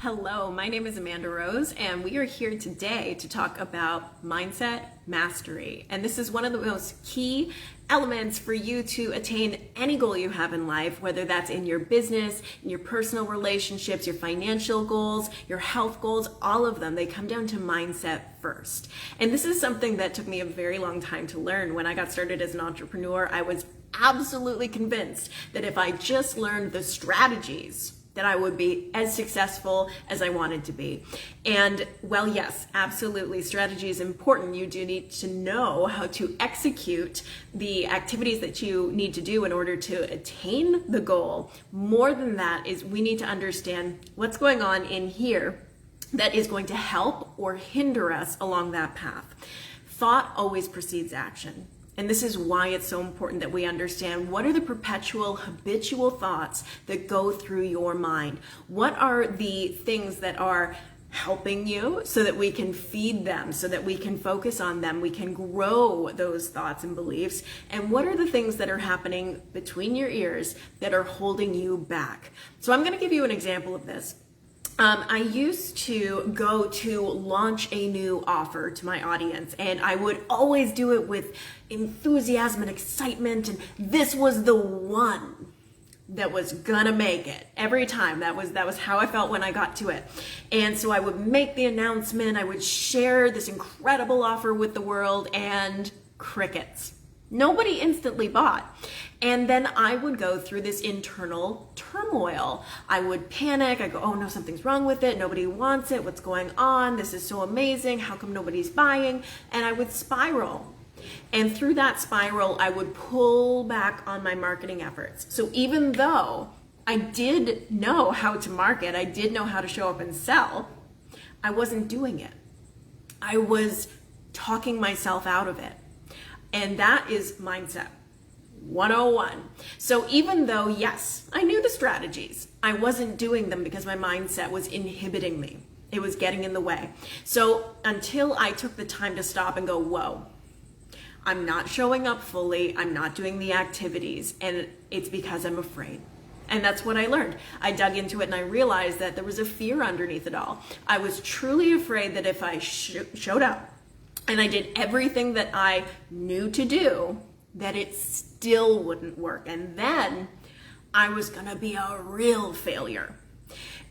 Hello, my name is Amanda Rose, and we are here today to talk about mindset mastery. And this is one of the most key elements for you to attain any goal you have in life, whether that's in your business, in your personal relationships, your financial goals, your health goals, all of them. They come down to mindset first. And this is something that took me a very long time to learn. When I got started as an entrepreneur, I was absolutely convinced that if I just learned the strategies, that I would be as successful as I wanted to be. And well, yes, absolutely, strategy is important. You do need to know how to execute the activities that you need to do in order to attain the goal. More than that is we need to understand what's going on in here that is going to help or hinder us along that path. Thought always precedes action. And this is why it's so important that we understand what are the perpetual, habitual thoughts that go through your mind. What are the things that are helping you so that we can feed them, so that we can focus on them, we can grow those thoughts and beliefs? And what are the things that are happening between your ears that are holding you back? So I'm going to give you an example of this. I used to go to launch a new offer to my audience, and I would always do it with enthusiasm and excitement, and this was the one that was gonna make it every time. That was how I felt when I got to it. And so I would make the announcement, I would share this incredible offer with the world, and crickets. Nobody instantly bought. And then I would go through this internal turmoil. I would panic. I go, oh no, something's wrong with it. Nobody wants it. What's going on? This is so amazing. How come nobody's buying? And I would spiral. And through that spiral, I would pull back on my marketing efforts. So even though I did know how to market, I did know how to show up and sell, I wasn't doing it. I was talking myself out of it. And that is mindset 101. So even though, yes, I knew the strategies, I wasn't doing them because my mindset was inhibiting me. It was getting in the way. So until I took the time to stop and go, whoa, I'm not showing up fully. I'm not doing the activities. And it's because I'm afraid. And that's what I learned. I dug into it and I realized that there was a fear underneath it all. I was truly afraid that if I showed up, and I did everything that I knew to do, that it still wouldn't work. And then I was gonna be a real failure.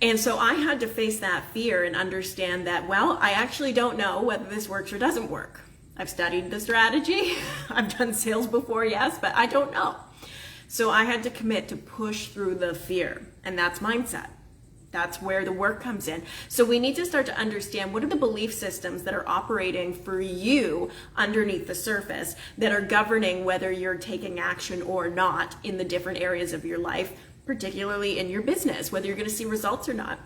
And so I had to face that fear and understand that, well, I actually don't know whether this works or doesn't work. I've studied the strategy. I've done sales before, yes, but I don't know. So I had to commit to push through the fear, and that's mindset. That's where the work comes in. So we need to start to understand what are the belief systems that are operating for you underneath the surface that are governing whether you're taking action or not in the different areas of your life, particularly in your business, whether you're going to see results or not.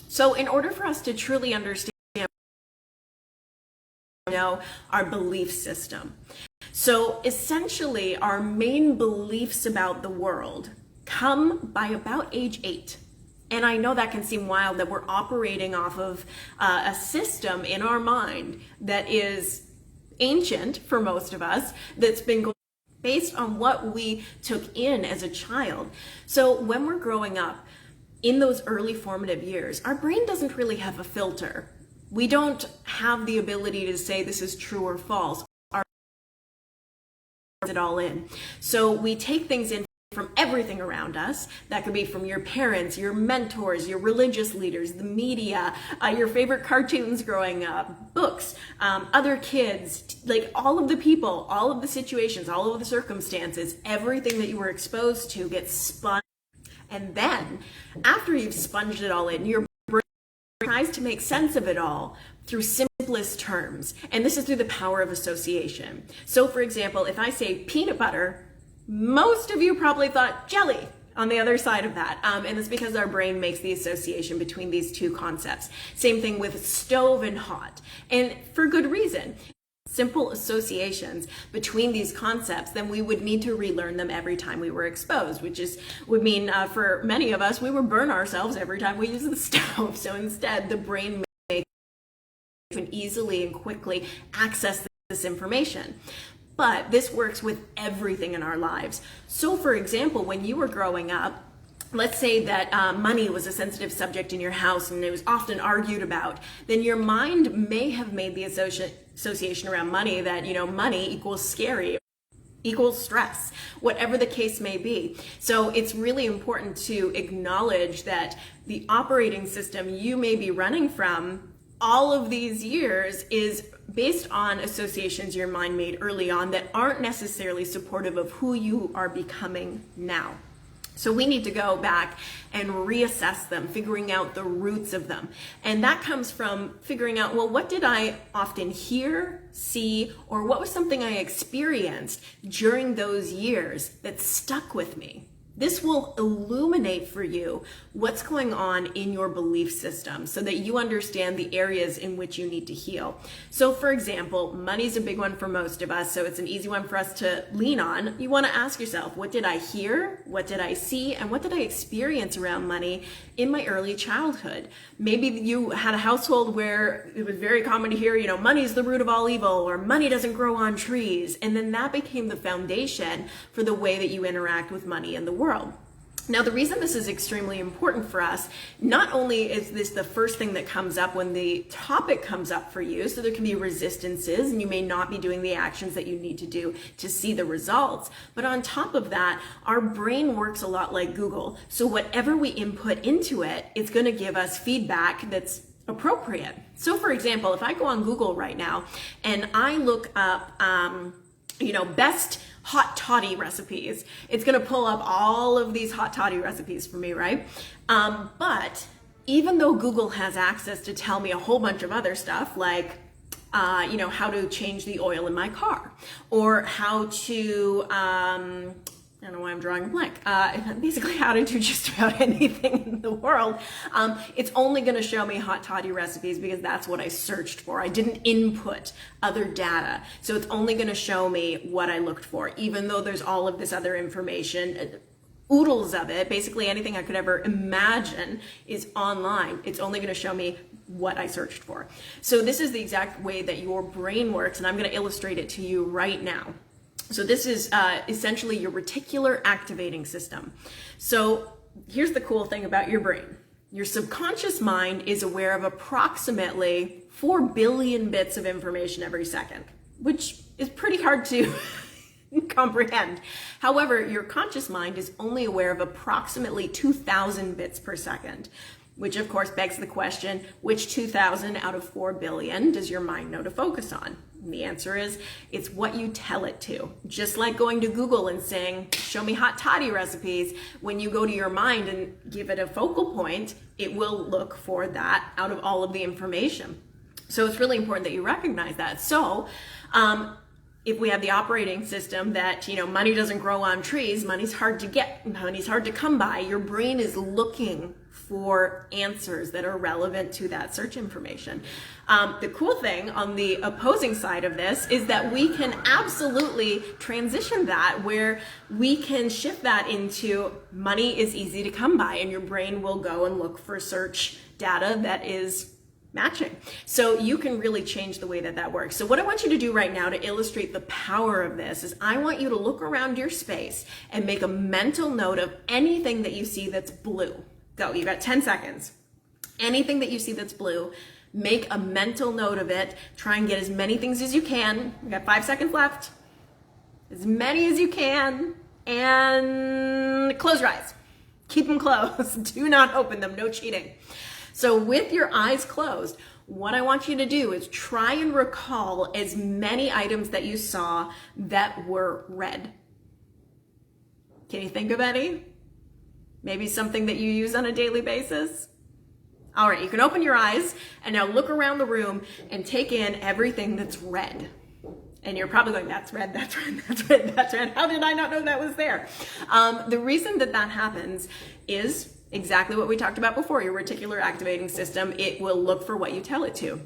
So in order for us to truly understand our belief system. So essentially our main beliefs about the world come by about age 8. And I know that can seem wild that we're operating off of a system in our mind that is ancient for most of us, that's been based on what we took in as a child. So when we're growing up in those early formative years, our brain doesn't really have a filter. We don't have the ability to say this is true or false. Our it all in. So we take things in from everything around us. That could be from your parents, your mentors, your religious leaders, the media, your favorite cartoons growing up, books, other kids, like all of the people, all of the situations, all of the circumstances, everything that you were exposed to gets spun. And then after you've sponged it all in, your brain tries to make sense of it all through simplest terms. And this is through the power of association. So for example, if I say peanut butter, most of you probably thought jelly on the other side of that. And it's because our brain makes the association between these two concepts. Same thing with stove and hot. And for good reason. Simple associations between these concepts, then we would need to relearn them every time we were exposed, which would mean for many of us, we would burn ourselves every time we use the stove. So instead, the brain can easily and quickly access this information. But this works with everything in our lives. So for example, when you were growing up, let's say that money was a sensitive subject in your house and it was often argued about, then your mind may have made the association around money that, money equals scary, equals stress, whatever the case may be. So it's really important to acknowledge that the operating system you may be running from all of these years is based on associations your mind made early on that aren't necessarily supportive of who you are becoming now. So we need to go back and reassess them, figuring out the roots of them. And that comes from figuring out, well, what did I often hear, see, or what was something I experienced during those years that stuck with me? This will illuminate for you what's going on in your belief system so that you understand the areas in which you need to heal. So for example, money's a big one for most of us, so it's an easy one for us to lean on. You want to ask yourself, what did I hear? What did I see? And what did I experience around money in my early childhood? Maybe you had a household where it was very common to hear, money's the root of all evil, or money doesn't grow on trees. And then that became the foundation for the way that you interact with money in the world. Now, the reason this is extremely important for us, not only is this the first thing that comes up when the topic comes up for you, so there can be resistances and you may not be doing the actions that you need to do to see the results, but on top of that, our brain works a lot like Google. So whatever we input into it, it's going to give us feedback that's appropriate. So for example, if I go on Google right now and I look up, best hot toddy recipes, it's going to pull up all of these hot toddy recipes for me, right? But even though Google has access to tell me a whole bunch of other stuff, like, how to change the oil in my car, or how to, I don't know why I'm drawing a blank. Basically how to do just about anything in the world. It's only going to show me hot toddy recipes because that's what I searched for. I didn't input other data. So it's only going to show me what I looked for, even though there's all of this other information, oodles of it. Basically anything I could ever imagine is online. It's only going to show me what I searched for. So this is the exact way that your brain works, and I'm going to illustrate it to you right now. So this is essentially your reticular activating system. So here's the cool thing about your brain. Your subconscious mind is aware of approximately 4 billion bits of information every second, which is pretty hard to comprehend. However, your conscious mind is only aware of approximately 2,000 bits per second, which of course begs the question, which 2,000 out of 4 billion does your mind know to focus on? And the answer is, it's what you tell it to. Just like going to Google and saying, show me hot toddy recipes, when you go to your mind and give it a focal point, it will look for that out of all of the information. So it's really important that you recognize that. So if we have the operating system that, money doesn't grow on trees, money's hard to get, money's hard to come by, your brain is looking for answers that are relevant to that search information. The cool thing on the opposing side of this is that we can absolutely transition that, where we can shift that into money is easy to come by, and your brain will go and look for search data that is matching. So you can really change the way that that works. So what I want you to do right now to illustrate the power of this is I want you to look around your space and make a mental note of anything that you see that's blue. Go, you got 10 seconds. Anything that you see that's blue, make a mental note of it. Try and get as many things as you can. We got 5 seconds left. As many as you can. And close your eyes. Keep them closed. Do not open them. No cheating. So with your eyes closed, what I want you to do is try and recall as many items that you saw that were red. Can you think of any? Maybe something that you use on a daily basis? All right, you can open your eyes and now look around the room and take in everything that's red. And you're probably going, that's red, that's red, that's red, that's red. How did I not know that was there? The reason that that happens is exactly what we talked about before, your reticular activating system. It will look for what you tell it to.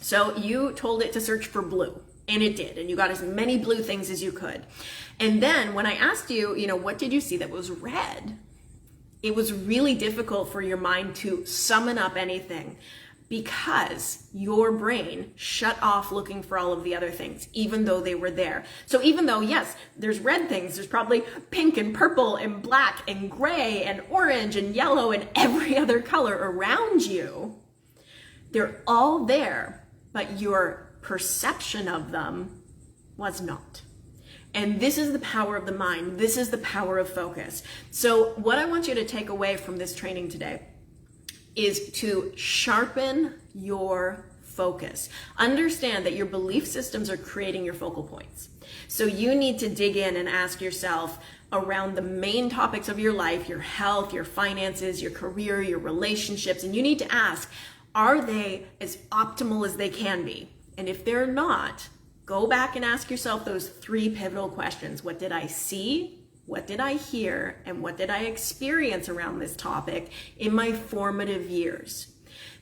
So you told it to search for blue, and it did, and you got as many blue things as you could. And then when I asked you, what did you see that was red? It was really difficult for your mind to summon up anything because your brain shut off looking for all of the other things, even though they were there. So even though, yes, there's red things, there's probably pink and purple and black and gray and orange and yellow and every other color around you, they're all there, but your perception of them was not. And this is the power of the mind. This is the power of focus. So what I want you to take away from this training today is to sharpen your focus. Understand that your belief systems are creating your focal points. So you need to dig in and ask yourself around the main topics of your life, your health, your finances, your career, your relationships, and you need to ask, are they as optimal as they can be? And if they're not, go back and ask yourself those 3 pivotal questions. What did I see? What did I hear? And what did I experience around this topic in my formative years?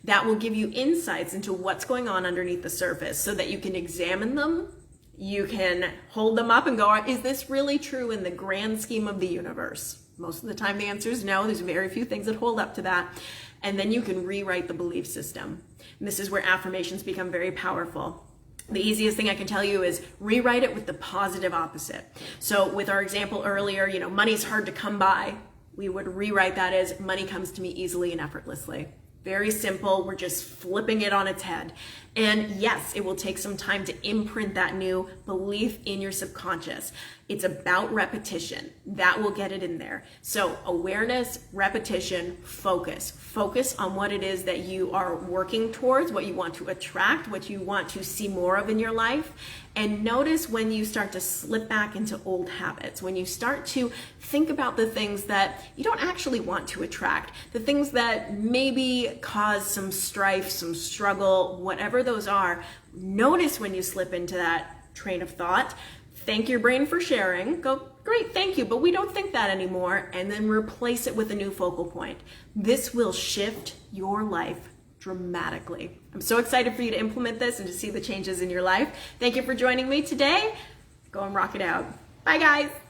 That will give you insights into what's going on underneath the surface so that you can examine them. You can hold them up and go, is this really true in the grand scheme of the universe? Most of the time the answer is no. There's very few things that hold up to that. And then you can rewrite the belief system. And this is where affirmations become very powerful. The easiest thing I can tell you is rewrite it with the positive opposite. So with our example earlier, money's hard to come by. We would rewrite that as money comes to me easily and effortlessly. Very simple. We're just flipping it on its head. And yes, it will take some time to imprint that new belief in your subconscious. It's about repetition. That will get it in there. So awareness, repetition, focus. Focus on what it is that you are working towards, what you want to attract, what you want to see more of in your life. And notice when you start to slip back into old habits, when you start to think about the things that you don't actually want to attract, the things that maybe cause some strife, some struggle, whatever those are. Notice when you slip into that train of thought. Thank your brain for sharing. Go, great, thank you, but we don't think that anymore. And then replace it with a new focal point. This will shift your life dramatically. I'm so excited for you to implement this and to see the changes in your life. Thank you for joining me today. Go and rock it out. Bye, guys.